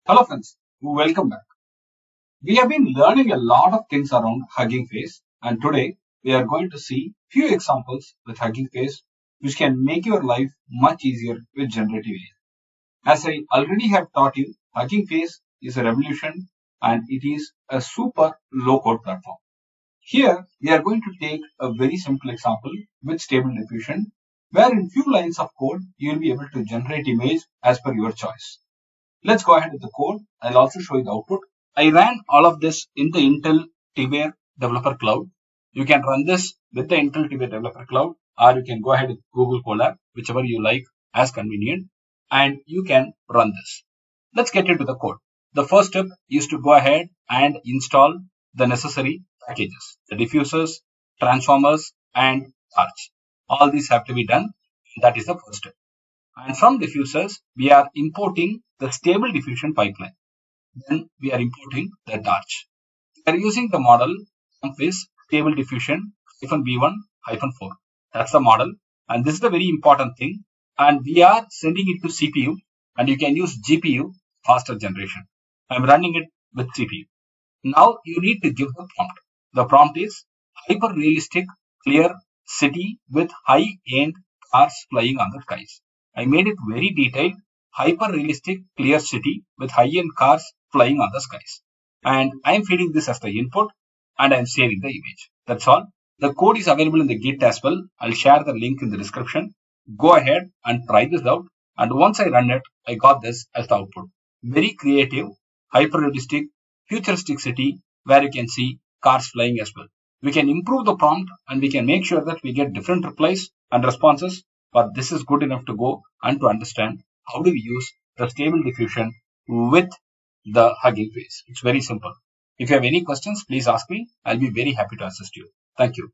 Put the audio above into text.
Hello friends, welcome back. We have been learning a lot of things around Hugging Face, and today we are going to see few examples with Hugging Face which can make your life much easier with generative AI. As I already have taught you, Hugging Face is a revolution and it is a super low code platform. Here we are going to take a very simple example with stable diffusion where in few lines of code you will be able to generate image as per your choice. Let's go ahead with the code. I'll also show you the output. I ran all of this in the Intel TBR Developer Cloud. You can run this with the Intel TBR Developer Cloud, or you can go ahead with Google Colab, whichever you like as convenient, and you can run this. Let's get into the code. The first step is to go ahead and install the necessary packages, the diffusers, transformers, and arch. All these have to be done. That is the first step. And from diffusers, we are importing the stable diffusion pipeline. Then we are importing the torch. We are using the model of this stable diffusion -v1-4. That's the model. And this is the very important thing. And we are sending it to CPU, and you can use GPU faster generation. I'm running it with CPU. Now you need to give the prompt. The prompt is hyper realistic, clear city with high-end cars flying on the skies. I made it very detailed, hyper realistic, clear city with high-end cars flying on the skies. And I'm feeding this as the input and I'm saving the image. That's all. The code is available in the Git as well. I'll share the link in the description. Go ahead and try this out. And once I run it, I got this as the output. Very creative, hyper realistic, futuristic city where you can see cars flying as well. We can improve the prompt and we can make sure that we get different replies and responses, but this is good enough to go and to understand how do we use the stable diffusion with the Hugging Face. It's very simple. If you have any questions, please ask me. I'll be very happy to assist you. Thank you.